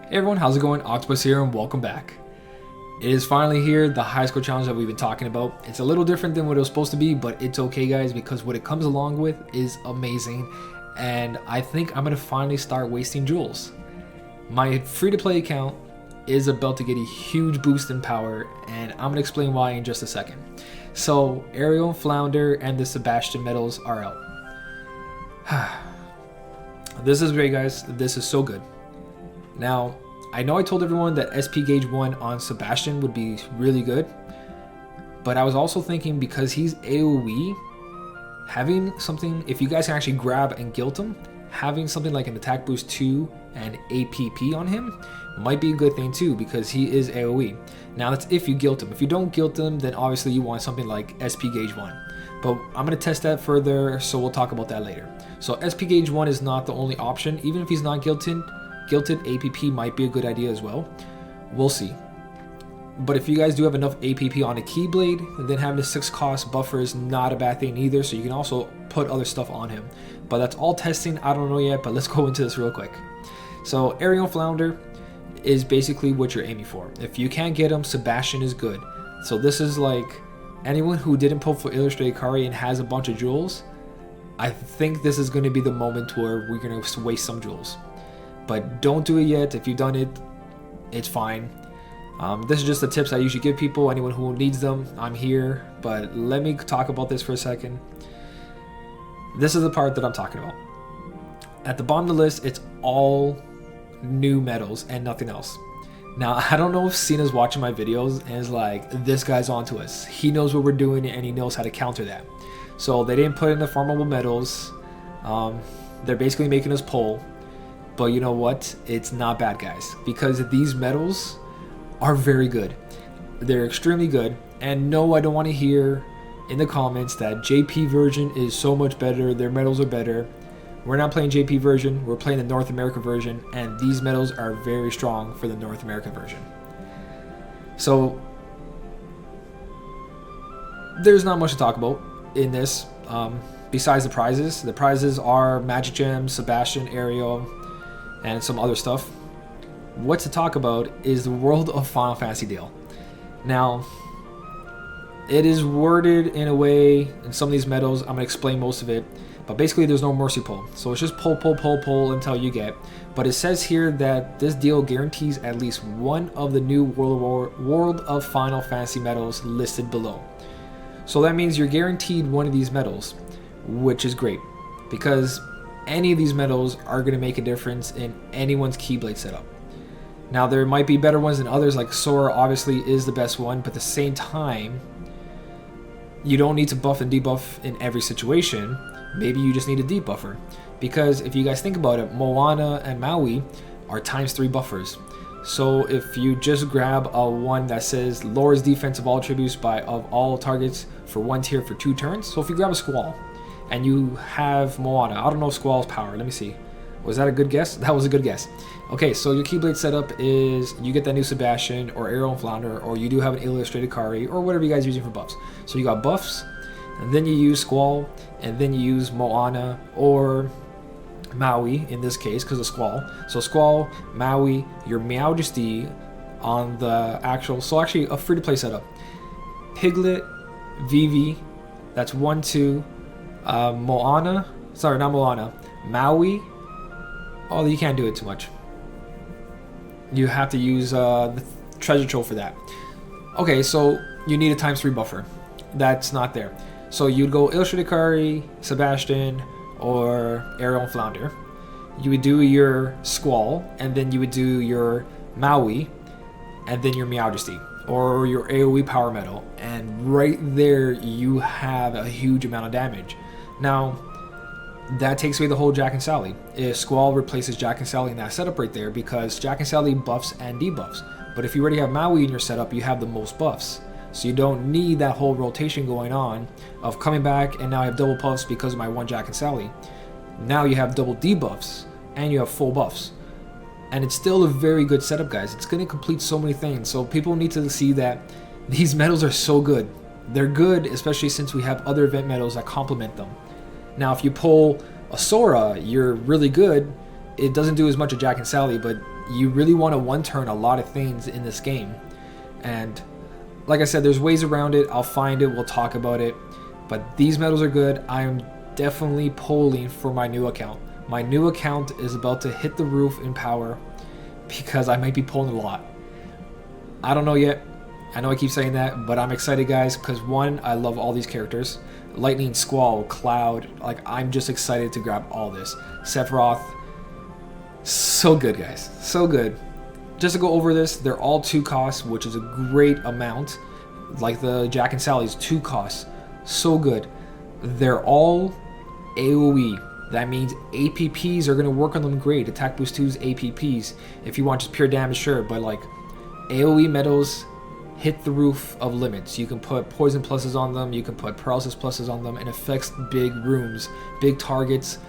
Hey everyone, how's it going? Octopus here and welcome back. It is finally here, the high score challenge that we've been talking about. It's a little different than what it was supposed to be, but it's okay guys, because what it comes along with is amazing. And I think I'm going to finally start wasting jewels. My free-to-play account is about to get a huge boost in power, and I'm going to explain why in just a second. So, Ariel, Flounder, and the Sebastian medals are out. This is great guys, this is so good. Now, I know I told everyone that SP Gauge 1 on Sebastian would be really good, but I was also thinking because he's AoE, having something, if you guys can actually grab and guilt him, having something like an attack boost 2 and APP on him might be a good thing too, because he is AoE. Now that's if you guilt him. If you don't guilt him, then obviously you want something like SP Gauge 1. But I'm going to test that further, so we'll talk about that later. So SP Gauge 1 is not the only option, even if he's not guilted APP might be a good idea as well. We'll see. But if you guys do have enough APP on a Keyblade, then having a 6 cost buffer is not a bad thing either, so you can also put other stuff on him. But that's all testing, I don't know yet, but let's go into this real quick. So Ariel Flounder is basically what you're aiming for. If you can't get him, Sebastian is good. So this is like anyone who didn't pull for Illustrated Kari and has a bunch of jewels, I think this is going to be the moment where we're going to waste some jewels. But don't do it yet. If you've done it, it's fine. This is just the tips I usually give people. Anyone who needs them, I'm here. But let me talk about this for a second. This is the part that I'm talking about. At the bottom of the list, it's all new medals and nothing else. Now, I don't know if Cena's watching my videos and is like, this guy's onto us. He knows what we're doing and he knows how to counter that. So they didn't put in the farmable medals. They're basically making us pull. But you know what? It's not bad, guys, because these medals are very good. They're extremely good. And no, I don't want to hear in the comments that JP version is so much better, their medals are better. We're not playing JP version, we're playing the North America version, and these medals are very strong for the North America version. So there's not much to talk about in this, besides the prizes. The prizes are Magic Gems, Sebastian, Ariel, and some other stuff. What to talk about is the World of Final Fantasy deal. Now, it is worded in a way, in some of these medals, I'm going to explain most of it, but basically there's no mercy pull. So it's just pull until you get. But it says here that this deal guarantees at least one of the new World of Final Fantasy medals listed below. So that means you're guaranteed one of these medals, which is great, because any of these medals are going to make a difference in anyone's Keyblade setup. Now, there might be better ones than others, like Sora obviously is the best one, but at the same time, you don't need to buff and debuff in every situation. Maybe you just need a debuffer. Because if you guys think about it, Moana and Maui are ×3 buffers. So if you just grab a one that says lowers defense of all attributes of all targets for 1 tier for 2 turns, so if you grab a Squall, and you have Moana. I don't know Squall's power. Let me see. Was that a good guess? That was a good guess. Okay, so your Keyblade setup is you get that new Sebastian or Ariel and Flounder, or you do have an Illustrated Kari, or whatever you guys are using for buffs. So you got buffs, and then you use Squall, and then you use Moana or Maui in this case because of Squall. So Squall, Maui, your Majesty on the actual. So actually a free-to-play setup. Piglet, Vivi. That's 1, 2. Moana, sorry, not Moana, Maui. Oh, you can't do it too much. You have to use the treasure trove for that. Okay, so you need a ×3 buffer. That's not there. So you'd go Illustrated Kari, Sebastian, or Ariel and Flounder. You would do your Squall, and then you would do your Maui, and then your Majesty, or your AoE power medal. And right there, you have a huge amount of damage. Now, that takes away the whole Jack and Sally. If Squall replaces Jack and Sally in that setup right there, because Jack and Sally buffs and debuffs. But if you already have Maui in your setup, you have the most buffs. So you don't need that whole rotation going on of coming back and now I have double buffs because of my one Jack and Sally. Now you have double debuffs and you have full buffs. And it's still a very good setup, guys. It's going to complete so many things. So people need to see that these medals are so good. They're good, especially since we have other event medals that complement them. Now, if you pull a Sora, you're really good. It doesn't do as much as Jack and Sally, but You really want to one-turn a lot of things in this game. And like I said, there's ways around it. I'll find it. We'll talk about it. But these medals are good. I am definitely polling for my new account. My new account is about to hit the roof in power because I might be pulling a lot. I don't know yet. I know I keep saying that, but I'm excited, guys, because one, I love all these characters. Lightning, Squall, Cloud. Like, I'm just excited to grab all this. Sephiroth. So good, guys. So good. Just to go over this, they're all 2 costs, which is a great amount. Like the Jack and Sally's 2 costs. So good. They're all AoE. That means APPs are going to work on them great. Attack boost 2's APPs. If you want just pure damage, sure. But like AoE medals hit the roof of limits. You can put poison pluses on them. You can put paralysis pluses on them. And affects big rooms, big targets,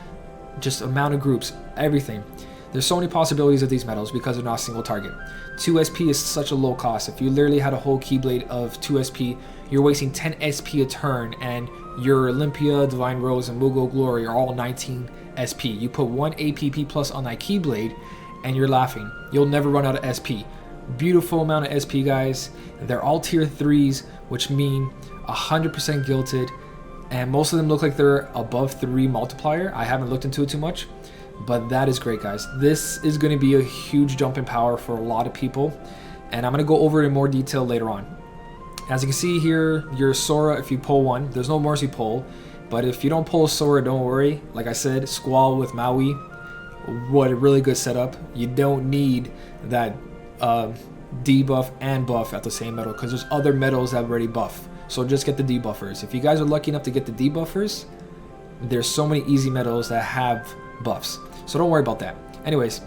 just amount of groups, everything. There's so many possibilities of these medals because they're not a single target. 2 SP is such a low cost. If you literally had a whole Keyblade of 2 SP, you're wasting 10 SP a turn, and your Olympia, Divine Rose, and Mughal Glory are all 19 SP. You put 1 APP plus on that Keyblade, and you're laughing. You'll never run out of SP. Beautiful amount of SP, guys. They're all tier 3s, which mean 100% gilted, and most of them look like they're above 3 multiplier. I haven't looked into it too much. But that is great, guys. This is going to be a huge jump in power for a lot of people, and I'm going to go over it in more detail later on. As you can see here, your Sora, if you pull one, there's no mercy pull, but if you don't pull a Sora, don't worry. Like I said, Squall with Maui, what a really good setup. You don't need that debuff and buff at the same medal because there's other medals that already buff. So just get the debuffers. If you guys are lucky enough to get the debuffers, there's so many easy medals that have buffs. So don't worry about that. Anyways,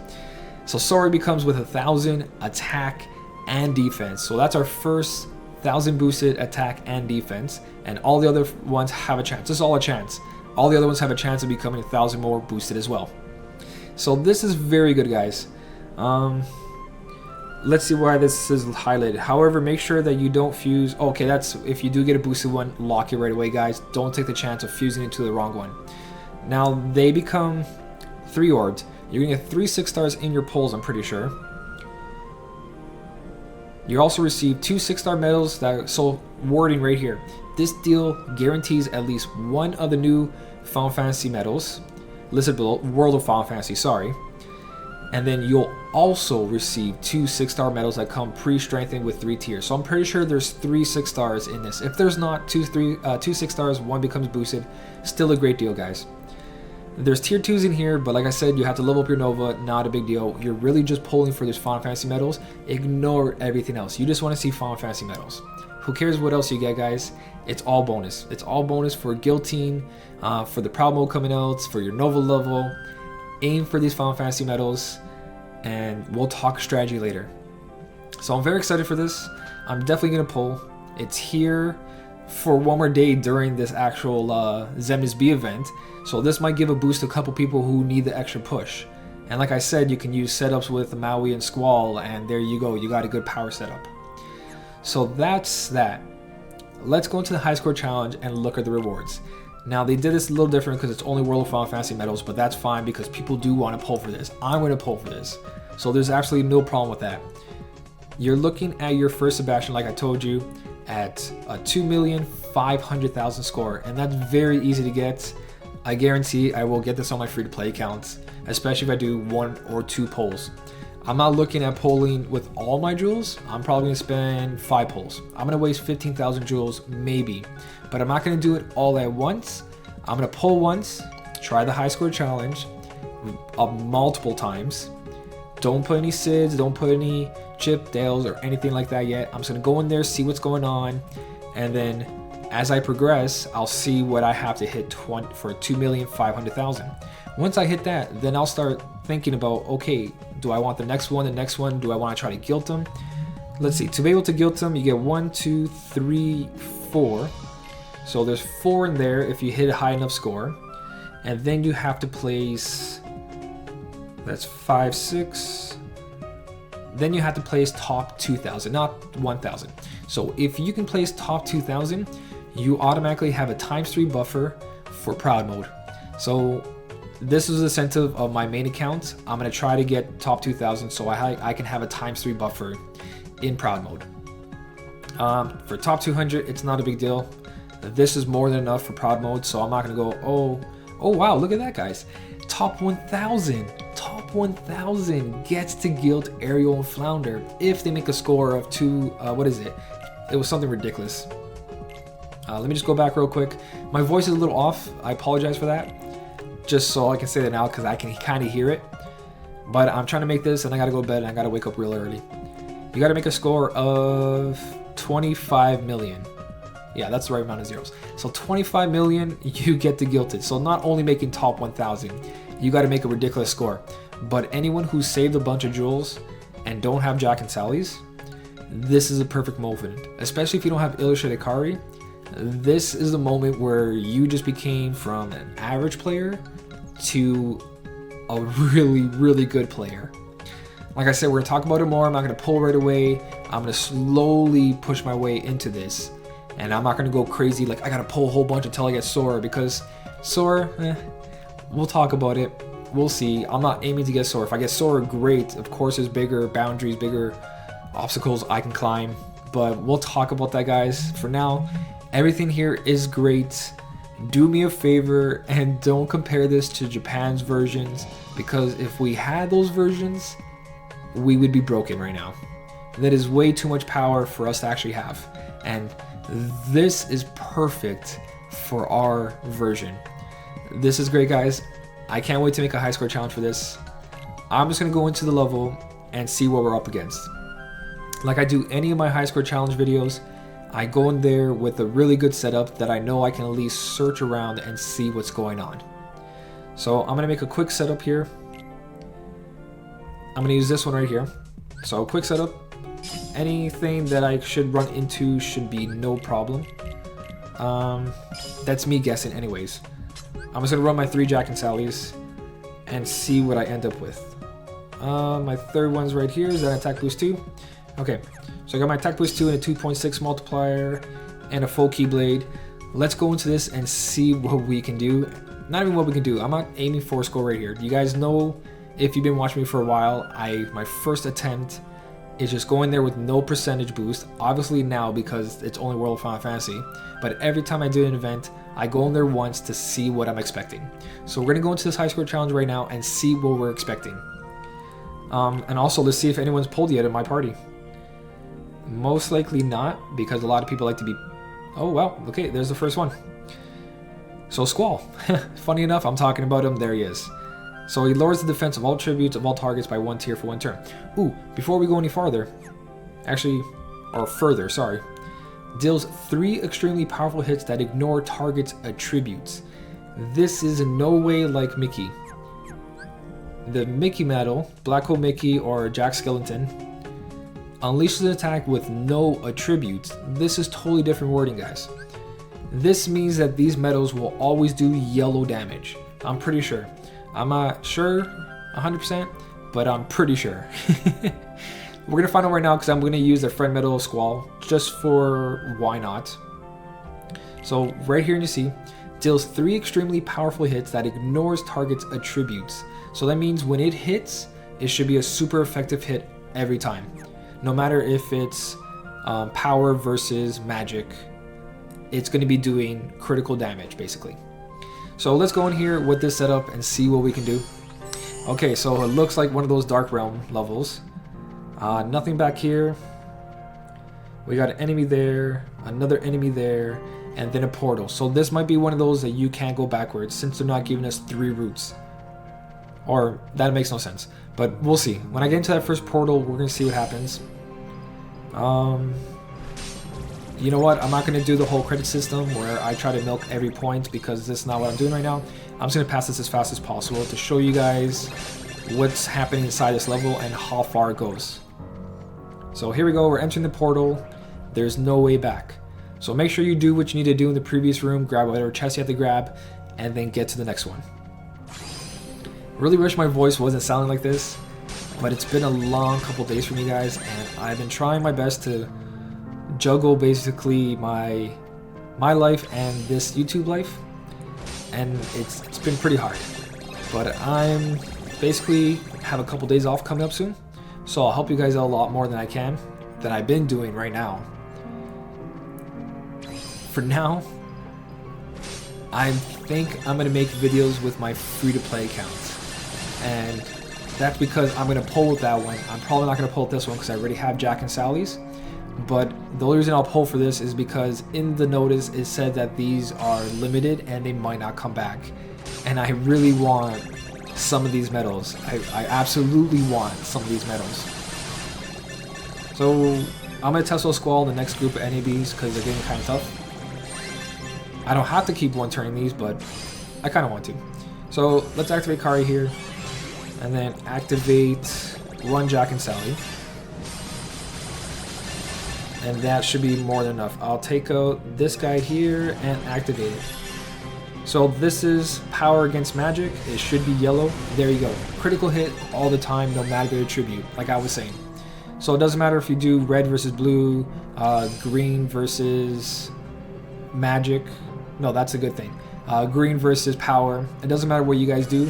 so Sora becomes with 1,000 attack and defense. So that's our first 1,000 boosted attack and defense. And all the other ones have a chance. This is all a chance. All the other ones have a chance of becoming 1,000 more boosted as well. So this is very good, guys. Let's see why this is highlighted. However, make sure that you don't fuse. Okay, that's if you do get a boosted one, lock it right away, guys. Don't take the chance of fusing into the wrong one. Now they become 3 orbs. You're gonna get 3 6 stars in your pulls, I'm pretty sure. You also receive 2 6-star medals that so wording right here. This deal guarantees at least one of the new Final Fantasy medals listed below, World of Final Fantasy, sorry. And then you'll also receive 2 6-star medals that come pre-strengthened with 3 tiers. So I'm pretty sure there's 3 6 stars in this. If there's not 2 6 stars, one becomes boosted. Still a great deal, guys. There's tier 2s in here, but like I said, you have to level up your Nova, not a big deal. You're really just pulling for these Final Fantasy medals. Ignore everything else. You just want to see Final Fantasy medals. Who cares what else you get, guys? It's all bonus. It's all bonus for Guillotine, for the Proud Mode coming out, for your Nova level. Aim for these Final Fantasy medals, and we'll talk strategy later. So I'm very excited for this. I'm definitely going to pull. It's here for one more day during this actual Xemnas B event. So this might give a boost to a couple people who need the extra push. And like I said, you can use setups with Maui and Squall, and there you go. You got a good power setup. So that's that. Let's go into the high score challenge and look at the rewards. Now they did this a little different because it's only World of Final Fantasy medals, but that's fine because people do want to pull for this. I'm going to pull for this. So there's absolutely no problem with that. You're looking at your first Sebastian, like I told you, at a 2,500,000 score, and that's very easy to get. I guarantee I will get this on my free-to-play accounts, especially if I do 1 or 2 polls. I'm not looking at polling with all my jewels. I'm probably going to spend 5 polls. I'm going to waste 15,000 jewels, maybe. But I'm not going to do it all at once. I'm going to pull once, try the high score challenge multiple times. Don't put any SIDs, don't put any Chip, Dales, or anything like that yet. I'm just going to go in there, see what's going on, and then as I progress, I'll see what I have to hit for 2,500,000. Once I hit that, then I'll start thinking about, okay, do I want the next one? Do I want to try to guilt them? Let's see. To be able to guilt them, you get 1, 2, 3, 4. So there's 4 in there if you hit a high enough score. And then you have to place, that's 5, 6. Then you have to place top 2,000, not 1,000. So if you can place top 2,000, you automatically have a ×3 buffer for Proud Mode. So this is the incentive of my main account. I'm going to try to get top 2,000 so I can have a ×3 buffer in proud mode. For top 200, it's not a big deal. This is more than enough for proud mode, so I'm not going to go, oh wow, look at that, guys. Top 1,000 gets to guilt Ariel and Flounder if they make a score of 2, what is it? It was something ridiculous. Let me just go back real quick. My voice is a little off. I apologize for that. Just so I can say that now because I can kind of hear it. But I'm trying to make this and I got to go to bed and I got to wake up real early. You got to make a score of 25 million. Yeah, that's the right amount of zeros. So 25 million, you get to guilted. So not only making top 1,000, you got to make a ridiculous score. But anyone who saved a bunch of jewels and don't have Jack and Sally's, this is a perfect moment. Especially if you don't have Illustrated Kari. This is the moment where you just became from an average player to a really, really good player. Like I said, we're going to talk about it more. I'm not going to pull right away. I'm going to slowly push my way into this. And I'm not going to go crazy like I got to pull a whole bunch until I get Sora, because Sora, we'll talk about it. We'll see. I'm not aiming to get Sora. If I get Sora, great. Of course, there's bigger boundaries, bigger obstacles I can climb. But we'll talk about that, guys. For now, everything here is great. Do me a favor and don't compare this to Japan's versions, because if we had those versions, we would be broken right now. That is way too much power for us to actually have. And this is perfect for our version. This is great, guys. I can't wait to make a high score challenge for this. I'm just going to go into the level and see what we're up against. Like I do any of my high score challenge videos, I go in there with a really good setup that I know I can at least search around and see what's going on. So I'm going to make a quick setup here. I'm going to use this one right here. So quick setup. Anything that I should run into should be no problem. That's me guessing anyways. I'm just going to run my 3 Jack and Sally's and see what I end up with. My third one's right here. Is that attack boost 2? Okay, so I got my attack boost 2 and a 2.6 multiplier and a full keyblade. Let's go into this and see what we can do. Not even what we can do. I'm not aiming for a score right here. You guys know, if you've been watching me for a while, my first attempt is just going there with no percentage boost. Obviously now because it's only World of Final Fantasy. But every time I do an event, I go in there once to see what I'm expecting. So we're going to go into this high score challenge right now and see what we're expecting. And also let's see if anyone's pulled yet in my party. Most likely not, because a lot of people like to be... Oh, well, okay, there's the first one. So Squall. Funny enough, I'm talking about him. There he is. So he lowers the defense of all tributes of all targets by 1 tier for 1 turn. Ooh, before we go any farther, actually, or further, sorry, deals 3 extremely powerful hits that ignore target's attributes. This is in no way like Mickey. The Mickey medal, Black Hole Mickey or Jack Skellington, unleashes an attack with no attributes. This is totally different wording, guys. This means that these medals will always do yellow damage. I'm pretty sure. I'm not sure 100%, but I'm pretty sure. We're going to find out right now because I'm going to use the friend medal of Squall just for why not. So right here you see, deals 3 extremely powerful hits that ignores target's attributes. So that means when it hits, it should be a super effective hit every time. No matter if it's power versus magic, it's going to be doing critical damage basically. So let's go in here with this setup and see what we can do. Okay, so it looks like one of those Dark Realm levels. Nothing back here. We got an enemy there, another enemy there, and then a portal. So this might be one of those that you can't go backwards since they're not giving us 3 routes. Or that makes no sense. But we'll see. When I get into that first portal, we're going to see what happens. You know what? I'm not going to do the whole credit system where I try to milk every point because this is not what I'm doing right now. I'm just going to pass this as fast as possible to show you guys what's happening inside this level and how far it goes. So here we go. We're entering the portal. There's no way back. So make sure you do what you need to do in the previous room. Grab whatever chest you have to grab and then get to the next one. Really wish my voice wasn't sounding like this, but it's been a long couple days for me, guys, and I've been trying my best to juggle basically my life and this YouTube life, and it's been pretty hard. But I'm basically have a couple days off coming up soon, so I'll help you guys out a lot more than I've been doing right now. For now, I think I'm gonna make videos with my free-to-play account, and that's because I'm gonna pull with that one. I'm probably not gonna pull with this one because I already have Jack and Sally's. But the only reason I'll pull for this is because in the notice it said that these are limited and they might not come back. And I really want some of these medals. I absolutely want some of these medals. So I'm going to Tesla Squall the next group of NABs because they're getting kind of tough. I don't have to keep one turning these, but I kind of want to. So let's activate Kari here. And then activate one Jack and Sally. And that should be more than enough. I'll take out this guy here and activate it. So this is power against magic. It should be yellow. There you go. Critical hit all the time, no matter the attribute, like I was saying. So it doesn't matter if you do red versus blue, green versus magic. No, that's a good thing. Green versus power. It doesn't matter what you guys do.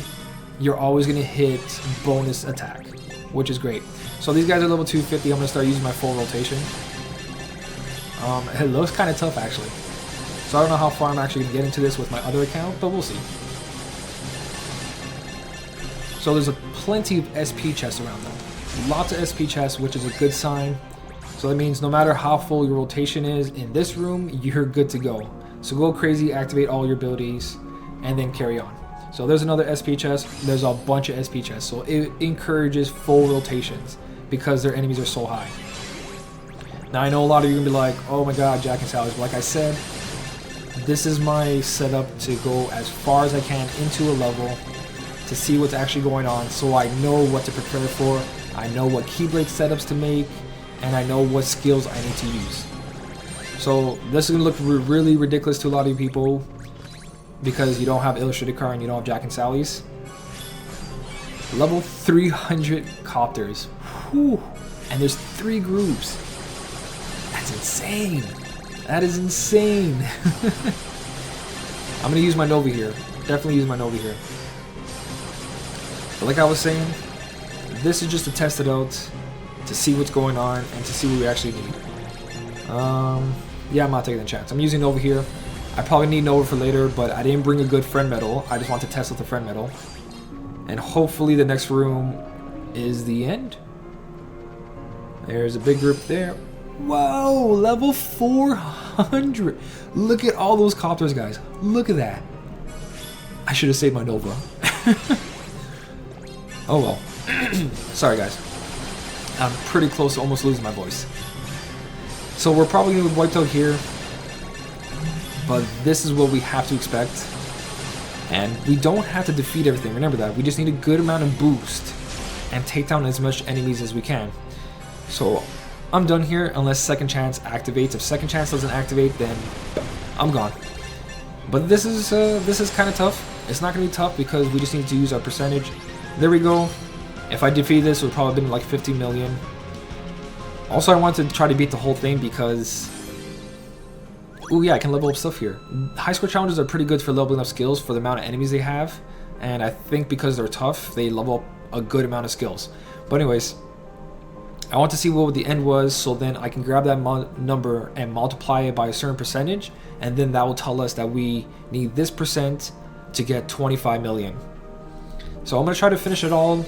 You're always going to hit bonus attack, which is great. So these guys are level 250. I'm going to start using my full rotation. It looks kind of tough actually. So I don't know how far I'm actually going to get into this with my other account, but we'll see. So there's plenty of SP chests around though. Lots of SP chests, which is a good sign. So that means no matter how full your rotation is in this room, you're good to go. So go crazy, activate all your abilities, and then carry on. So there's another SP chest. There's a bunch of SP chests. So it encourages full rotations because their enemies are so high. Now I know a lot of you are going to be like, oh my god, Jack and Sally's. But like I said, this is my setup to go as far as I can into a level to see what's actually going on, so I know what to prepare for, I know what Keyblade setups to make, and I know what skills I need to use. So this is going to look really ridiculous to a lot of you people because you don't have Illustrated Car and you don't have Jack and Sally's. Level 300 copters. Whew. And there's 3 groups. That's insane. That is insane. I'm going to use my Nova here. Definitely use my Nova here. But like I was saying, this is just to test it out, to see what's going on, and to see what we actually need. Yeah, I'm not taking the chance. I'm using Nova here. I probably need Nova for later, but I didn't bring a good friend medal. I just want to test with the friend medal. And hopefully the next room is the end. There's a big group there. Whoa, level 400. Look at all those copters, guys. Look at that. I should have saved my Nova. Oh well. Sorry, guys. I'm pretty close to almost losing my voice. So we're probably going to be wiped out here. But this is what we have to expect. And we don't have to defeat everything. Remember that. We just need a good amount of boost and take down as much enemies as we can. So I'm done here unless Second Chance activates. If Second Chance doesn't activate, then I'm gone. But this is kind of tough. It's not going to be tough because we just need to use our percentage. There we go. If I defeat this, it would probably been like 50 million. Also, I wanted to try to beat the whole thing because... oh yeah, I can level up stuff here. High score challenges are pretty good for leveling up skills for the amount of enemies they have. And I think because they're tough, they level up a good amount of skills. But anyways, I want to see what the end was, so then I can grab that number and multiply it by a certain percentage, and then that will tell us that we need this percent to get 25 million. So I'm going to try to finish it all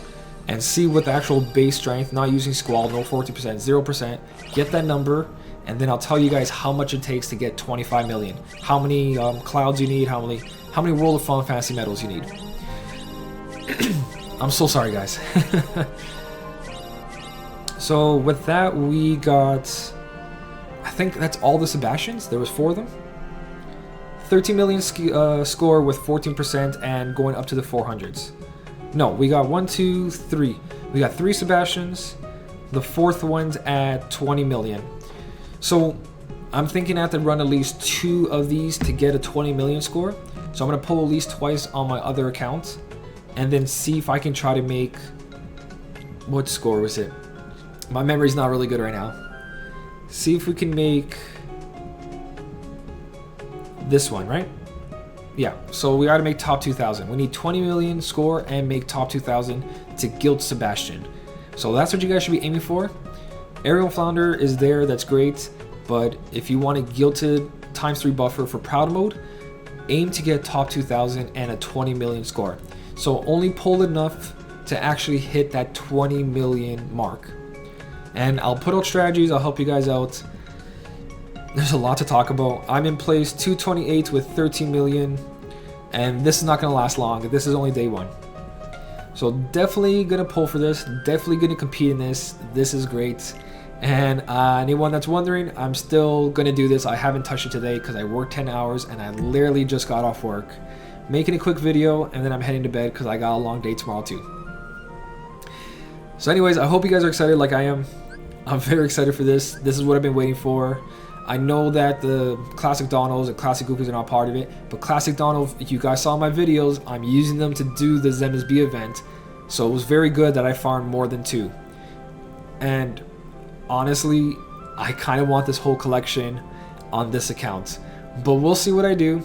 and see what the actual base strength, not using Squall, no 40%, 0%, get that number, and then I'll tell you guys how much it takes to get 25 million. How many clouds you need, how many World of Fun Fantasy medals you need. I'm so sorry, guys. So with that, we got, I think that's all the Sebastians. There was 4 of them. 13 million score with 14% and going up to the 400s. No, we got 1, 2, 3. We got 3 Sebastians. The 4th one's at 20 million. So I'm thinking I have to run at least 2 of these to get a 20 million score. So I'm going to pull at least twice on my other account and then see if I can try to make, what score was it? My memory's not really good right now. See if we can make this one, right? Yeah, so we got to make top 2,000. We need 20 million score and make top 2,000 to guilt Sebastian. So that's what you guys should be aiming for. Aerial Flounder is there, that's great. But if you want a guilted ×3 buffer for Proud Mode, aim to get top 2,000 and a 20 million score. So only pull enough to actually hit that 20 million mark. And I'll put out strategies, I'll help you guys out. There's a lot to talk about. I'm in place 228 with 13 million, and this is not gonna last long. This is only day one. So definitely gonna pull for this, definitely gonna compete in this. This is great. And anyone that's wondering, I'm still gonna do this. I haven't touched it today because I worked 10 hours and I literally just got off work. Making a quick video and then I'm heading to bed because I got a long day tomorrow too. So anyways, I hope you guys are excited like I am. I'm very excited for this. This is what I've been waiting for. I know that the Classic Donalds and Classic Goofies are not part of it, but Classic Donald, if you guys saw my videos, I'm using them to do the Zemsb event, so it was very good that I farmed more than 2. And honestly, I kind of want this whole collection on this account, but we'll see what I do,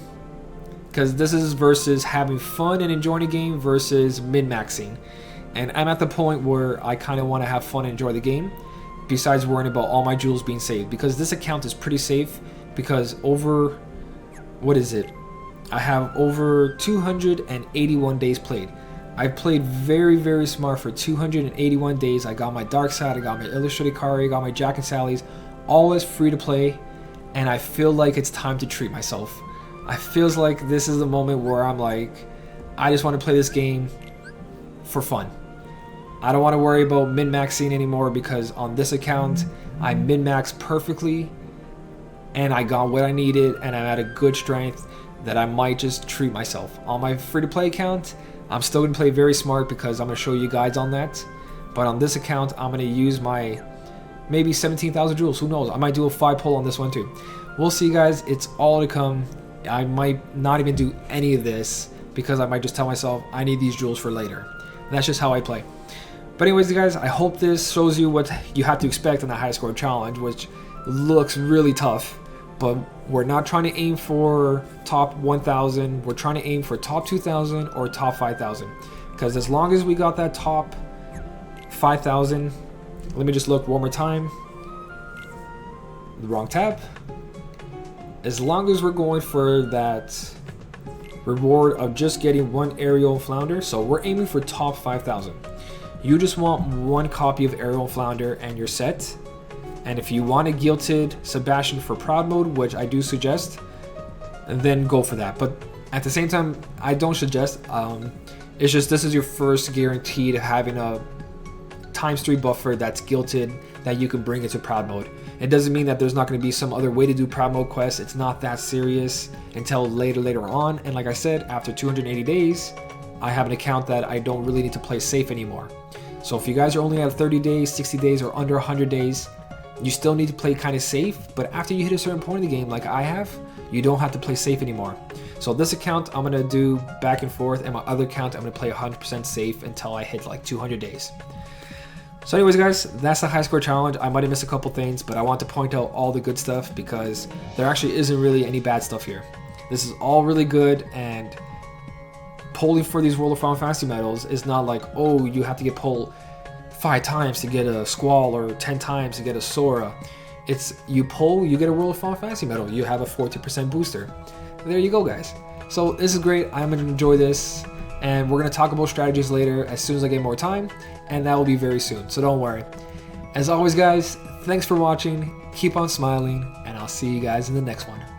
because this is versus having fun and enjoying a game versus min-maxing, and I'm at the point where I kind of want to have fun and enjoy the game, besides worrying about all my jewels being saved, because this account is pretty safe, because over, what is it? I have over 281 days played. I've played very, very smart for 281 days. I got my Dark Side, I got my Illustrated Kari, I got my Jack and Sally's, all is free to play, and I feel like it's time to treat myself. I feels like this is the moment where I'm like, I just want to play this game for fun. I don't want to worry about min-maxing anymore, because on this account I min-maxed perfectly and I got what I needed and I'm at a good strength that I might just treat myself. On my free-to-play account, I'm still going to play very smart because I'm going to show you guides on that. But on this account, I'm going to use my maybe 17,000 jewels. Who knows? I might do a 5 pull on this one too. We'll see, guys. It's all to come. I might not even do any of this because I might just tell myself I need these jewels for later. And that's just how I play. But anyways, guys, I hope this shows you what you have to expect on the high score challenge, which looks really tough. But we're not trying to aim for top 1,000. We're trying to aim for top 2,000 or top 5,000. Because as long as we got that top 5,000, let me just look one more time. The wrong tab. As long as we're going for that reward of just getting 1 aerial flounder, so we're aiming for top 5,000. You just want 1 copy of Aerial Flounder and you're set. And if you want a guilted Sebastian for Proud Mode, which I do suggest, then go for that. But at the same time, I don't suggest. It's just this is your first guarantee to having a ×3 buffer that's guilted that you can bring into Proud Mode. It doesn't mean that there's not going to be some other way to do Proud Mode quests. It's not that serious until later on. And like I said, after 280 days, I have an account that I don't really need to play safe anymore. So if you guys are only at 30 days, 60 days, or under 100 days, you still need to play kind of safe, but after you hit a certain point in the game, like I have, you don't have to play safe anymore. So this account, I'm going to do back and forth, and my other account, I'm going to play 100% safe until I hit like 200 days. So anyways, guys, that's the high score challenge. I might have missed a couple things, but I want to point out all the good stuff because there actually isn't really any bad stuff here. This is all really good, and polling for these World of Final Fantasy medals is not like, oh, you have to get pulled 5 times to get a Squall or 10 times to get a Sora. It's you pull, you get a World of Final Fantasy medal, you have a 40% booster. There you go, guys. So this is great. I'm going to enjoy this, and we're going to talk about strategies later as soon as I get more time, and that will be very soon, so don't worry. As always, guys, thanks for watching, keep on smiling, and I'll see you guys in the next one.